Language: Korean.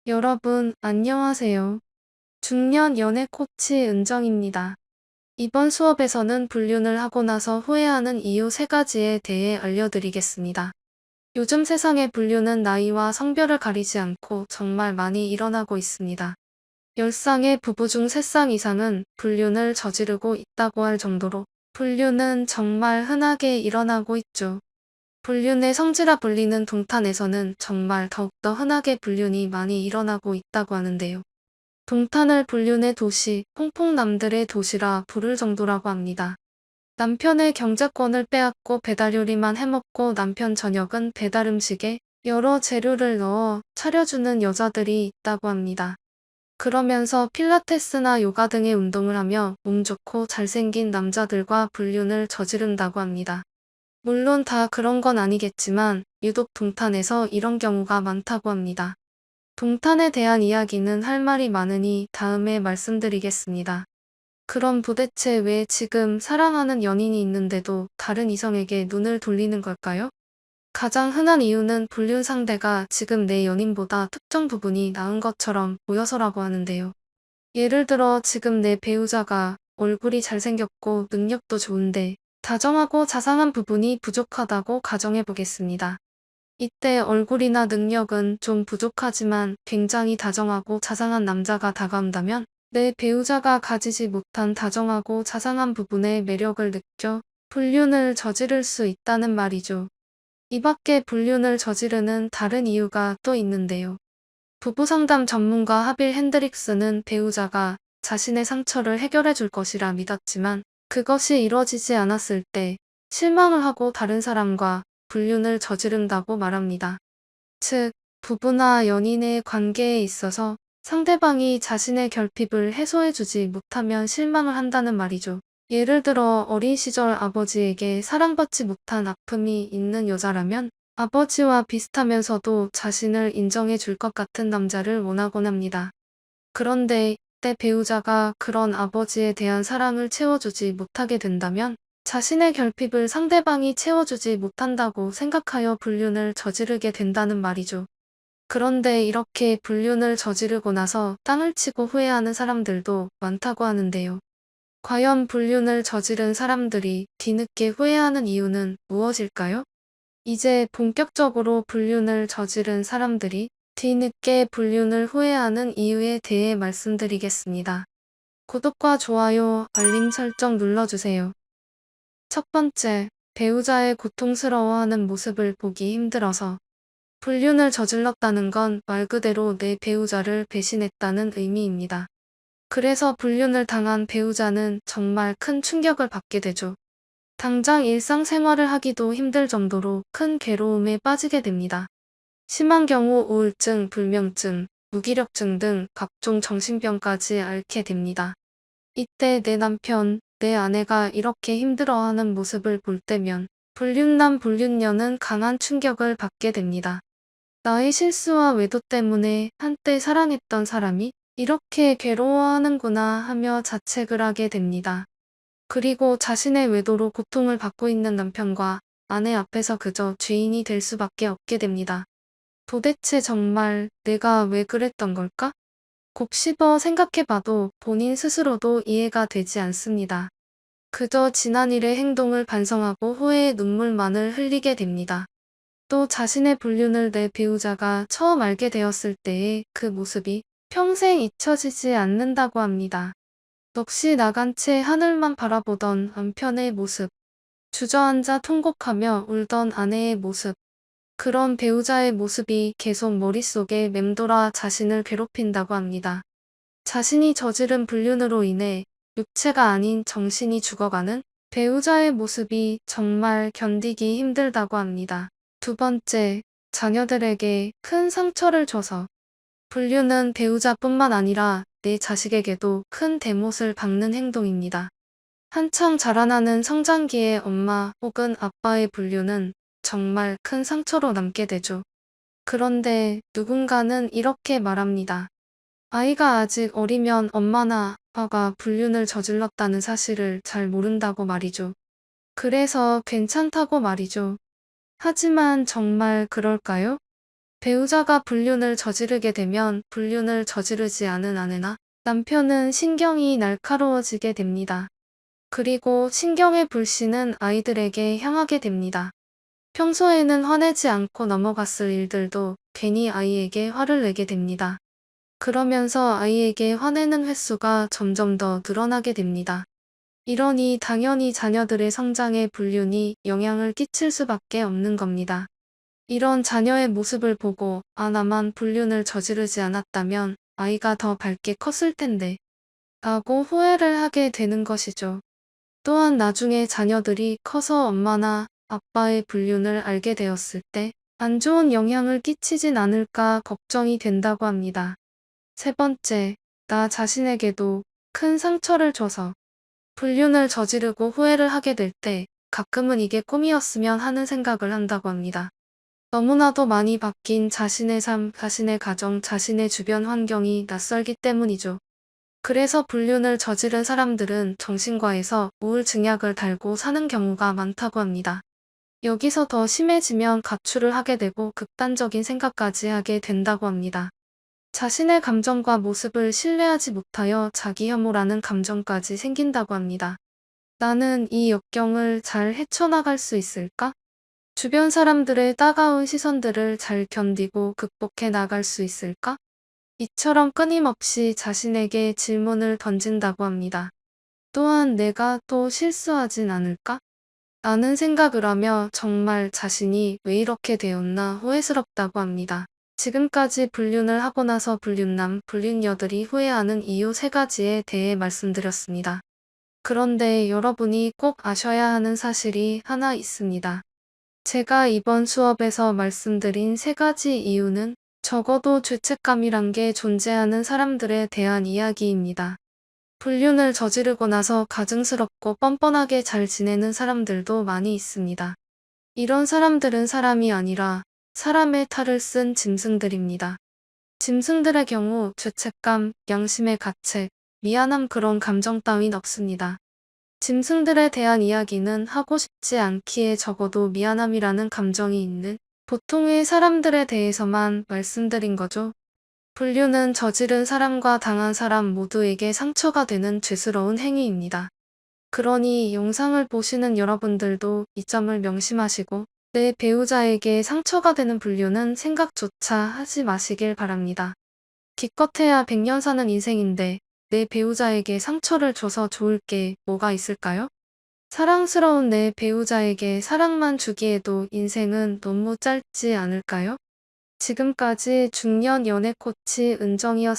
여러분, 안녕하세요. 중년 연애 코치 은정입니다. 이번 수업에서는 불륜을 하고 나서 후회하는 이유 3가지에 대해 알려드리겠습니다. 요즘 세상의 불륜은 나이와 성별을 가리지 않고 정말 많이 일어나고 있습니다. 10쌍의 부부 중 3쌍 이상은 불륜을 저지르고 있다고 할 정도로 불륜은 정말 흔하게 일어나고 있죠. 불륜의 성지라 불리는 동탄에서는 정말 더욱더 흔하게 불륜이 많이 일어나고 있다고 하는데요. 동탄을 불륜의 도시, 퐁퐁남들의 도시라 부를 정도라고 합니다. 남편의 경제권을 빼앗고 배달 요리만 해먹고 남편 저녁은 배달 음식에 여러 재료를 넣어 차려주는 여자들이 있다고 합니다. 그러면서 필라테스나 요가 등의 운동을 하며 몸 좋고 잘생긴 남자들과 불륜을 저지른다고 합니다. 물론 다 그런 건 아니겠지만 유독 동탄에서 이런 경우가 많다고 합니다. 동탄에 대한 이야기는 할 말이 많으니 다음에 말씀드리겠습니다. 그럼 도대체 왜 지금 사랑하는 연인이 있는데도 다른 이성에게 눈을 돌리는 걸까요? 가장 흔한 이유는 불륜 상대가 지금 내 연인보다 특정 부분이 나은 것처럼 보여서라고 하는데요. 예를 들어 지금 내 배우자가 얼굴이 잘생겼고 능력도 좋은데 다정하고 자상한 부분이 부족하다고 가정해 보겠습니다. 이때 얼굴이나 능력은 좀 부족하지만 굉장히 다정하고 자상한 남자가 다가온다면 내 배우자가 가지지 못한 다정하고 자상한 부분의 매력을 느껴 불륜을 저지를 수 있다는 말이죠. 이 밖에 불륜을 저지르는 다른 이유가 또 있는데요. 부부상담 전문가 하빌 핸드릭스는 배우자가 자신의 상처를 해결해 줄 것이라 믿었지만 그것이 이루어지지 않았을 때 실망을 하고 다른 사람과 불륜을 저지른다고 말합니다. 즉, 부부나 연인의 관계에 있어서 상대방이 자신의 결핍을 해소해주지 못하면 실망을 한다는 말이죠. 예를 들어 어린 시절 아버지에게 사랑받지 못한 아픔이 있는 여자라면 아버지와 비슷하면서도 자신을 인정해 줄 것 같은 남자를 원하곤 합니다. 그런데 때 배우자가 그런 아버지에 대한 사랑을 채워주지 못하게 된다면 자신의 결핍을 상대방이 채워주지 못한다고 생각하여 불륜을 저지르게 된다는 말이죠. 그런데 이렇게 불륜을 저지르고 나서 땅을 치고 후회하는 사람들도 많다고 하는데요. 과연 불륜을 저지른 사람들이 뒤늦게 후회하는 이유는 무엇일까요? 이제 본격적으로 불륜을 저지른 사람들이 뒤늦게 불륜을 후회하는 이유에 대해 말씀드리겠습니다. 구독과 좋아요, 알림 설정 눌러주세요. 첫 번째, 배우자의 고통스러워하는 모습을 보기 힘들어서. 불륜을 저질렀다는 건 말 그대로 내 배우자를 배신했다는 의미입니다. 그래서 불륜을 당한 배우자는 정말 큰 충격을 받게 되죠. 당장 일상생활을 하기도 힘들 정도로 큰 괴로움에 빠지게 됩니다. 심한 경우 우울증, 불면증, 무기력증 등 각종 정신병까지 앓게 됩니다. 이때 내 남편, 내 아내가 이렇게 힘들어하는 모습을 볼 때면 불륜남 불륜녀는 강한 충격을 받게 됩니다. 나의 실수와 외도 때문에 한때 사랑했던 사람이 이렇게 괴로워하는구나 하며 자책을 하게 됩니다. 그리고 자신의 외도로 고통을 받고 있는 남편과 아내 앞에서 그저 죄인이 될 수밖에 없게 됩니다. 도대체 정말 내가 왜 그랬던 걸까? 곱씹어 생각해봐도 본인 스스로도 이해가 되지 않습니다. 그저 지난 일의 행동을 반성하고 후회의 눈물만을 흘리게 됩니다. 또 자신의 불륜을 내 배우자가 처음 알게 되었을 때의 그 모습이 평생 잊혀지지 않는다고 합니다. 넋이 나간 채 하늘만 바라보던 남편의 모습, 주저앉아 통곡하며 울던 아내의 모습, 그런 배우자의 모습이 계속 머릿속에 맴돌아 자신을 괴롭힌다고 합니다. 자신이 저지른 불륜으로 인해 육체가 아닌 정신이 죽어가는 배우자의 모습이 정말 견디기 힘들다고 합니다. 두 번째, 자녀들에게 큰 상처를 줘서. 불륜은 배우자뿐만 아니라 내 자식에게도 큰 대못을 박는 행동입니다. 한창 자라나는 성장기의 엄마 혹은 아빠의 불륜은 정말 큰 상처로 남게 되죠. 그런데 누군가는 이렇게 말합니다. 아이가 아직 어리면 엄마나 아빠가 불륜을 저질렀다는 사실을 잘 모른다고 말이죠. 그래서 괜찮다고 말이죠. 하지만 정말 그럴까요? 배우자가 불륜을 저지르게 되면 불륜을 저지르지 않은 아내나 남편은 신경이 날카로워지게 됩니다. 그리고 신경의 불씨는 아이들에게 향하게 됩니다. 평소에는 화내지 않고 넘어갔을 일들도 괜히 아이에게 화를 내게 됩니다. 그러면서 아이에게 화내는 횟수가 점점 더 늘어나게 됩니다. 이러니 당연히 자녀들의 성장에 불륜이 영향을 끼칠 수밖에 없는 겁니다. 이런 자녀의 모습을 보고 나만 불륜을 저지르지 않았다면 아이가 더 밝게 컸을 텐데 라고 후회를 하게 되는 것이죠. 또한 나중에 자녀들이 커서 엄마나 아빠의 불륜을 알게 되었을 때 안 좋은 영향을 끼치진 않을까 걱정이 된다고 합니다. 세 번째, 나 자신에게도 큰 상처를 줘서 불륜을 저지르고 후회를 하게 될 때 가끔은 이게 꿈이었으면 하는 생각을 한다고 합니다. 너무나도 많이 바뀐 자신의 삶, 자신의 가정, 자신의 주변 환경이 낯설기 때문이죠. 그래서 불륜을 저지른 사람들은 정신과에서 우울증 약을 달고 사는 경우가 많다고 합니다. 여기서 더 심해지면 가출을 하게 되고 극단적인 생각까지 하게 된다고 합니다. 자신의 감정과 모습을 신뢰하지 못하여 자기 혐오라는 감정까지 생긴다고 합니다. 나는 이 역경을 잘 헤쳐나갈 수 있을까? 주변 사람들의 따가운 시선들을 잘 견디고 극복해 나갈 수 있을까? 이처럼 끊임없이 자신에게 질문을 던진다고 합니다. 또한 내가 또 실수하진 않을까? 라는 생각을 하며 정말 자신이 왜 이렇게 되었나 후회스럽다고 합니다. 지금까지 불륜을 하고 나서 불륜남, 불륜녀들이 후회하는 이유 3가지에 대해 말씀드렸습니다. 그런데 여러분이 꼭 아셔야 하는 사실이 하나 있습니다. 제가 이번 수업에서 말씀드린 3가지 이유는 적어도 죄책감이란 게 존재하는 사람들에 대한 이야기입니다. 불륜을 저지르고 나서 가증스럽고 뻔뻔하게 잘 지내는 사람들도 많이 있습니다. 이런 사람들은 사람이 아니라 사람의 탈을 쓴 짐승들입니다. 짐승들의 경우 죄책감, 양심의 가책, 미안함 그런 감정 따윈 없습니다. 짐승들에 대한 이야기는 하고 싶지 않기에 적어도 미안함이라는 감정이 있는 보통의 사람들에 대해서만 말씀드린 거죠. 불륜은 저지른 사람과 당한 사람 모두에게 상처가 되는 죄스러운 행위입니다. 그러니 영상을 보시는 여러분들도 이 점을 명심하시고 내 배우자에게 상처가 되는 불륜은 생각조차 하지 마시길 바랍니다. 기껏해야 100년 사는 인생인데 내 배우자에게 상처를 줘서 좋을 게 뭐가 있을까요? 사랑스러운 내 배우자에게 사랑만 주기에도 인생은 너무 짧지 않을까요? 지금까지 중년 연애 코치 은정이었습니다.